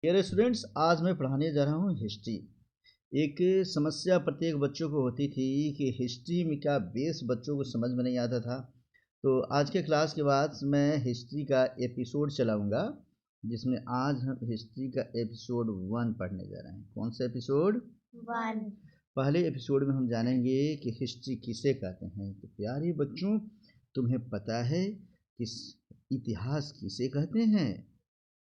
मेरे स्टूडेंट्स, आज मैं पढ़ाने जा रहा हूँ हिस्ट्री। एक समस्या प्रत्येक बच्चों को होती थी कि हिस्ट्री में क्या बेस बच्चों को समझ में नहीं आता था। तो आज के क्लास के बाद मैं हिस्ट्री का एपिसोड चलाऊंगा, जिसमें आज हम हिस्ट्री का एपिसोड 1 पढ़ने जा रहे हैं। कौन सा एपिसोड? 1। पहले एपिसोड में हम जानेंगे कि हिस्ट्री किसे कहते हैं। तो प्यारे बच्चों, तुम्हें पता है कि इतिहास किसे कहते हैं?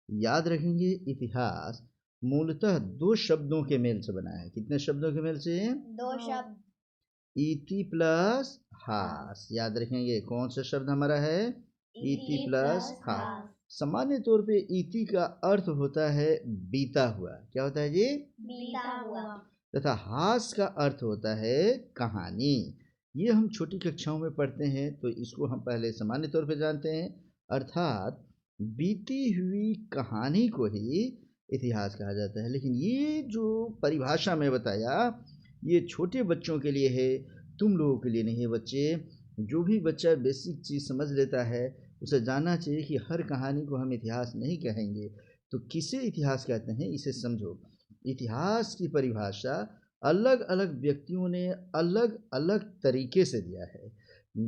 याद रखेंगे, इतिहास मूलतः 2 शब्दों के मेल से बना है। कितने शब्दों के मेल से? 2 शब्द। इति प्लस हास। याद रखेंगे, कौन सा शब्द हमारा है? इति प्लस हास। सामान्य तौर पे इति का अर्थ होता है बीता हुआ। क्या होता है जी? बीता हुआ। तथा हास का अर्थ होता है कहानी। ये हम छोटी कक्षाओं में पढ़ते हैं, तो इसको हम पहले सामान्य तौर पे जानते हैं। अर्थात बीती हुई कहानी को ही इतिहास कहा जाता है। लेकिन ये जो परिभाषा मैं बताया, ये छोटे बच्चों के लिए है, तुम लोगों के लिए नहीं है। बच्चे, जो भी बच्चा बेसिक चीज़ समझ लेता है, उसे जानना चाहिए कि हर कहानी को हम इतिहास नहीं कहेंगे। तो किसे इतिहास कहते हैं, इसे समझो। इतिहास की परिभाषा अलग अलग व्यक्तियों ने अलग अलग तरीके से दिया है।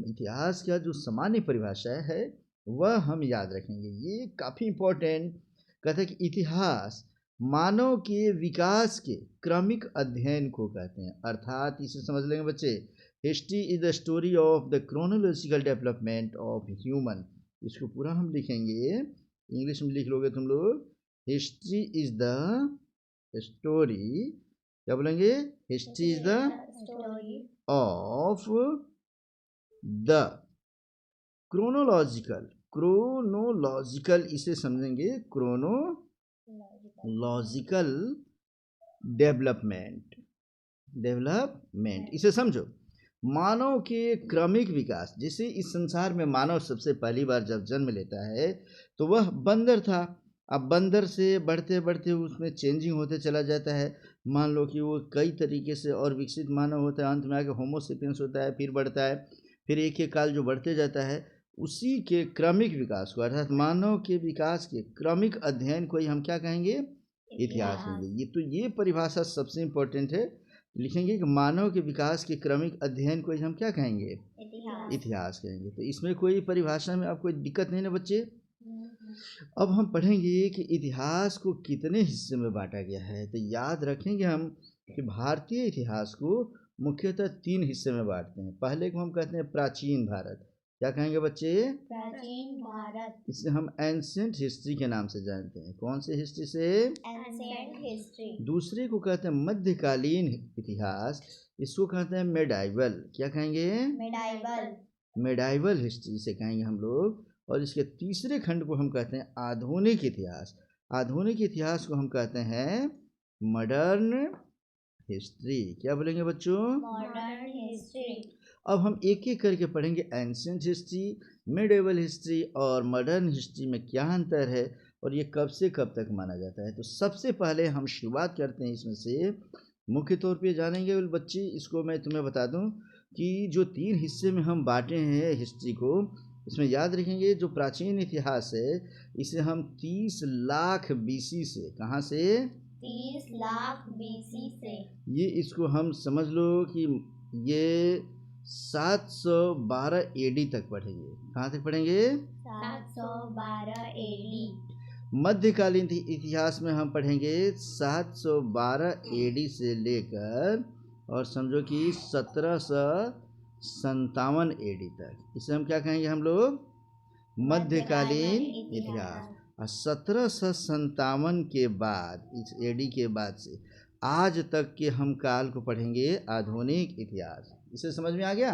इतिहास का जो सामान्य परिभाषा है वह हम याद रखेंगे। ये काफ़ी इम्पोर्टेंट। कहते हैं कि इतिहास मानव के विकास के क्रमिक अध्ययन को कहते हैं। अर्थात इसे समझ लेंगे बच्चे, history is the story of the chronological development of human. इसको पूरा हम लिखेंगे, इंग्लिश में लिख लोगे तुम लोग। हिस्ट्री इज द स्टोरी, क्या बोलेंगे? History is the story of the chronological इसे समझेंगे, क्रोनोलॉजिकल डेवलपमेंट इसे समझो। मानव के क्रमिक विकास। जैसे इस संसार में मानव सबसे पहली बार जब जन्म लेता है तो वह बंदर था। अब बंदर से बढ़ते बढ़ते उसमें चेंजिंग होते चला जाता है। मान लो कि वो कई तरीके से और विकसित मानव होता है, अंत में आके होमोसेपियंस होता है, फिर बढ़ता है, फिर एक एक काल जो बढ़ते जाता है, उसी के क्रमिक विकास को, अर्थात मानव के विकास के क्रमिक अध्ययन को ही हम क्या कहेंगे? इतिहास कहेंगे। ये परिभाषा सबसे इम्पोर्टेंट है। लिखेंगे कि मानव के विकास के क्रमिक अध्ययन को ही हम क्या कहेंगे? इतिहास कहेंगे। तो इसमें कोई परिभाषा में आपको दिक्कत नहीं ना बच्चे? अब हम पढ़ेंगे कि इतिहास को कितने हिस्से में बांटा गया है। तो याद रखेंगे हम कि भारतीय इतिहास को मुख्यतः 3 हिस्से में बांटते हैं। पहले को हम कहते हैं प्राचीन भारत। क्या कहेंगे बच्चे? प्राचीन भारत। इसे हम एंशिएंट हिस्ट्री के नाम से जानते हैं। कौन से हिस्ट्री से? Ancient history. दूसरे को कहते हैं मध्यकालीन इतिहास। इसको कहते हैं मेडाइवल। क्या कहेंगे? मेडाइवल हिस्ट्री से कहेंगे हम लोग। और इसके तीसरे खंड को हम कहते हैं आधुनिक इतिहास। आधुनिक इतिहास को हम कहते हैं मॉडर्न हिस्ट्री। क्या बोलेंगे बच्चों? Modern history. अब हम एक एक करके पढ़ेंगे। एंशिएंट हिस्ट्री, मिडेवल हिस्ट्री और मॉडर्न हिस्ट्री में क्या अंतर है और ये कब से कब तक माना जाता है। तो सबसे पहले हम शुरुआत करते हैं इसमें से। मुख्य तौर पे जानेंगे बच्चे, इसको मैं तुम्हें बता दूं कि जो 3 हिस्से में हम बांटे हैं हिस्ट्री को, इसमें याद रखेंगे जो प्राचीन इतिहास है इसे हम 30 लाख बीसी से, कहाँ से? 30 लाख बीसी से। ये इसको हम समझ लो कि ये 712 एडी तक पढ़ेंगे। कहाँ तक पढ़ेंगे? 712 एडी। मध्यकालीन इतिहास में हम पढ़ेंगे 712 एडी से लेकर और समझो कि 1757 एडी तक। इसे हम क्या कहेंगे हम लोग? मध्यकालीन इतिहास। और 1757 के बाद, इस एडी के बाद से आज तक के हम काल को पढ़ेंगे आधुनिक इतिहास। इसे समझ में आ गया?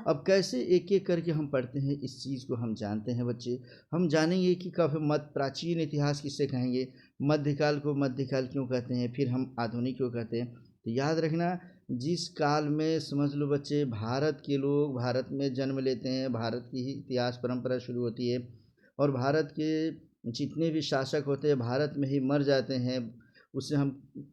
अब कैसे एक एक करके हम पढ़ते हैं, इस चीज़ को हम जानते हैं बच्चे। हम जानेंगे कि कब प्राचीन इतिहास किसे कहेंगे, मध्यकाल को मध्यकाल क्यों कहते हैं, फिर हम आधुनिक क्यों कहते हैं। तो याद रखना, जिस काल में समझ लो बच्चे भारत के लोग भारत में जन्म लेते हैं, भारत की ही इतिहास परंपरा शुरू होती है और भारत के जितने भी शासक होते हैं भारत में ही मर जाते हैं, उसे हम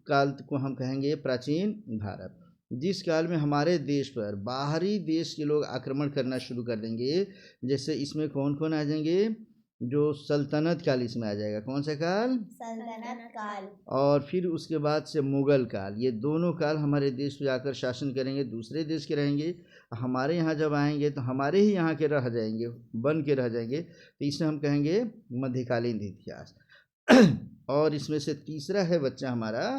काल को हम कहेंगे प्राचीन भारत। जिस काल में हमारे देश पर बाहरी देश के लोग आक्रमण करना शुरू कर देंगे, जैसे इसमें कौन कौन आ जाएंगे? जो सल्तनत काल इसमें आ जाएगा। कौन सा काल? सल्तनत काल। और फिर उसके बाद से मुगल काल। ये दोनों काल हमारे देश पे आकर शासन करेंगे, दूसरे देश के रहेंगे, हमारे यहाँ जब आएंगे तो हमारे ही यहाँ के रह जाएंगे, बन के रह जाएंगे, तो इसे हम कहेंगे मध्यकालीन इतिहास। और इसमें से तीसरा है बच्चा हमारा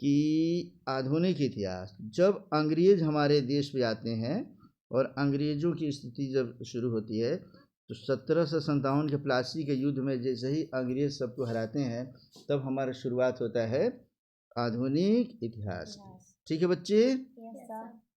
कि आधुनिक इतिहास। जब अंग्रेज हमारे देश पे आते हैं और अंग्रेज़ों की स्थिति जब शुरू होती है, तो 1757 के प्लासी के युद्ध में जैसे ही अंग्रेज सबको हराते हैं, तब हमारा शुरुआत होता है आधुनिक इतिहास की। ठीक है बच्चे? Yes sir.